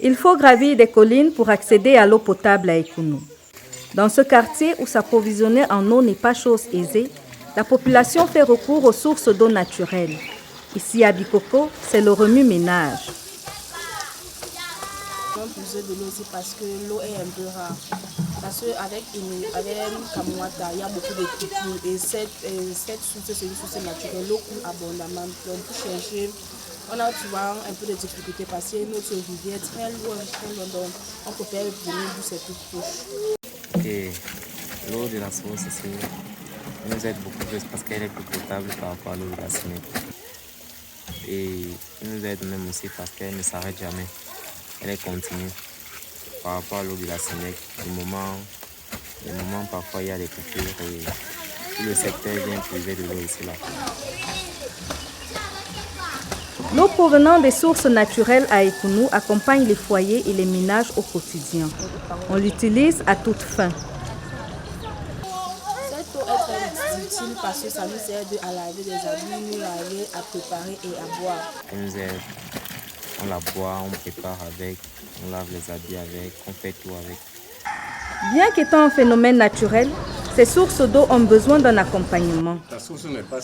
Il faut gravir des collines pour accéder à l'eau potable à Ekounou. Dans ce quartier où s'approvisionner en eau n'est pas chose aisée, la population fait recours aux sources d'eau naturelles. Ici à Bikoko, c'est le remue-ménage. On puise de l'eau aussi parce que l'eau est un peu rare. Parce qu'avec Kamouata, il y a beaucoup de cultures et cette source, c'est une source naturelle. L'eau coule abondamment. Donc pour chercher, on a souvent un peu de difficultés parce qu'il y a une autre rivière très loin. Donc on préfère venir d'où c'est tout proche. Et l'eau de la source nous aide beaucoup plus parce qu'elle est plus potable par rapport à l'eau de la Sénèque. Et elle nous aide même aussi parce qu'elle ne s'arrête jamais. Elle est continue par rapport à l'eau de la Sénèque. Des moments parfois il y a des coupures et tout le secteur vient puiser de l'eau ici là. L'eau provenant des sources naturelles à Ekounou accompagne les foyers et les ménages au quotidien. On l'utilise à toutes fins. Cette eau est très utile parce que ça nous aide à laver des habits, nous laver, à préparer et à boire. Elle nous aide. On la boit, on prépare avec, on lave les habits avec, on fait tout avec. Bien qu'étant un phénomène naturel, ces sources d'eau ont besoin d'un accompagnement. La source n'est pas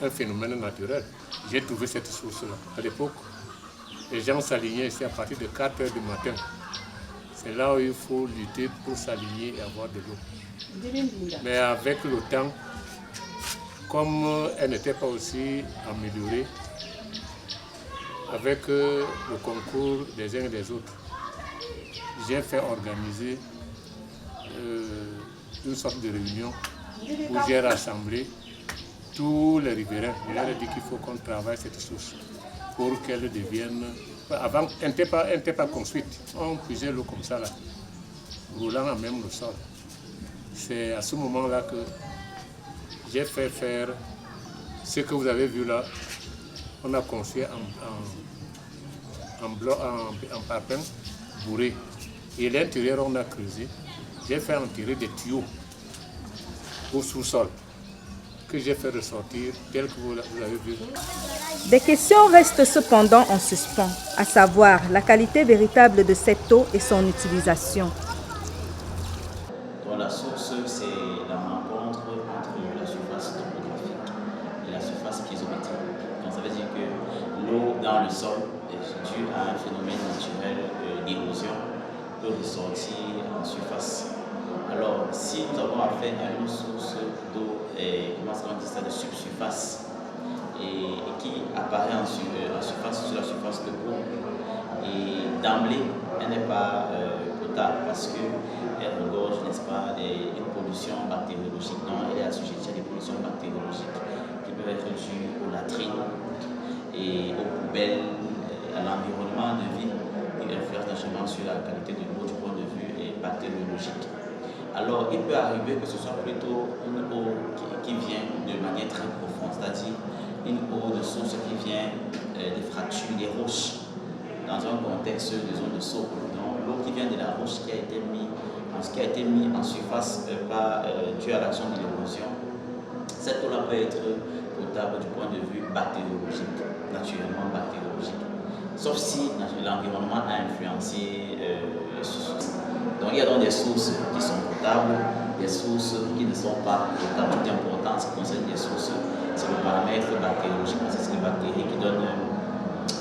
un phénomène naturel. J'ai trouvé cette source-là. À l'époque, les gens s'alignaient ici à partir de 4 h du matin. C'est là où il faut lutter pour s'aligner et avoir de l'eau. Mais avec le temps, comme elle n'était pas aussi améliorée, avec le concours des uns et des autres, j'ai fait organiser une sorte de réunion où j'ai rassemblé tous les riverains. Je leur ai dit qu'il faut qu'on travaille cette source pour qu'elle devienne... Avant, elle n'était pas construite. On puisait l'eau comme ça, là, roulant à même le sol. C'est à ce moment-là que j'ai fait faire ce que vous avez vu là. On a construit en parpaing bourré. Et l'intérieur, on a creusé. J'ai fait enterrer des tuyaux au sous-sol que j'ai fait ressortir tel que vous l'avez vu. Des questions restent cependant en suspens, à savoir la qualité véritable de cette eau et son utilisation. Donc la source, c'est la rencontre entre la surface topographique et la surface piézométrique. Donc ça veut dire que l'eau dans le sol, due à un phénomène naturel d'érosion, peut ressortir en surface. Alors, si nous avons affaire à une source d'eau, comment ça dit ça, de subsurface, et qui apparaît en surface, sur la surface de l'eau, et d'emblée, elle n'est pas potable parce qu'elle regorge, n'est-ce pas, une pollution bactériologique. Non, elle est assujettie à des pollutions bactériologiques qui peuvent être dues aux latrines et aux poubelles, à l'environnement de vie, qui influence naturellement sur la qualité de l'eau du point de vue bactériologique. Alors, il peut arriver que ce soit plutôt une eau qui vient de manière très profonde, c'est-à-dire une eau de source qui vient des fractures, des roches, dans un contexte de zone de socle. Donc, l'eau qui vient de la roche qui a été mise en surface due à l'action de l'érosion, cette eau-là peut être potable du point de vue bactériologique, naturellement bactériologique. Sauf si l'environnement a influencé ce source. Donc il y a donc des sources qui sont potables, des sources qui ne sont pas potables. Tout important, ce qui concerne des sources, c'est le paramètre bactériologique, parce que c'est les bactéries qui donnent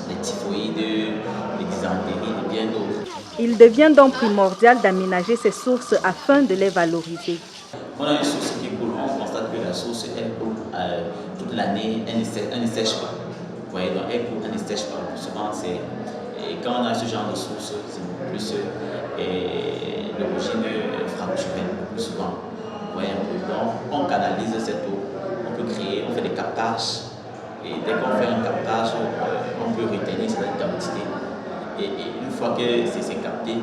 les typhoïdes, les dysentéries et bien d'autres. Il devient donc primordial d'aménager ces sources afin de les valoriser. On a une source qui coule, on constate que la source, elle coule toute l'année, elle ne sèche pas. Vous voyez, donc elle coule, elle ne sèche pas. Souvent, et quand on a ce genre de source, c'est beaucoup plus d'origine fracturelle, plus souvent. Vous voyez un peu. Donc, on canalise cette eau, on peut créer, on fait des captages. Et dès qu'on fait un captage, on peut retenir cette quantité. Et une fois que c'est capté,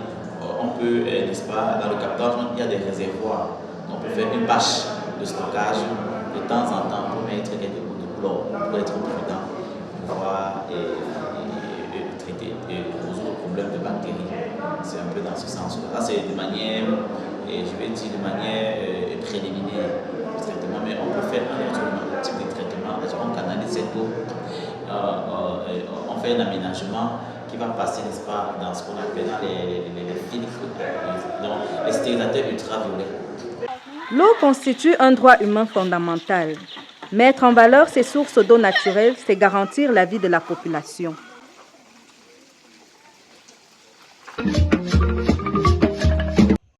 on peut, n'est-ce pas, dans le captage, il y a des réservoirs. On peut faire une bâche de stockage de temps en temps pour mettre quelques gouttes de chlore, pour être prudent, pour pouvoir traiter et résoudre le problème de bactéries. C'est un peu dans ce sens-là. Là, c'est de manière, je vais dire de manière préliminaire le traitement, mais on peut faire un autre type de traitement. On canalise cette eau, on fait un aménagement qui va passer, n'est-ce pas, dans ce qu'on appelle les filtres, donc les stérilisateurs ultraviolets. L'eau constitue un droit humain fondamental. Mettre en valeur ces sources d'eau naturelle, c'est garantir la vie de la population.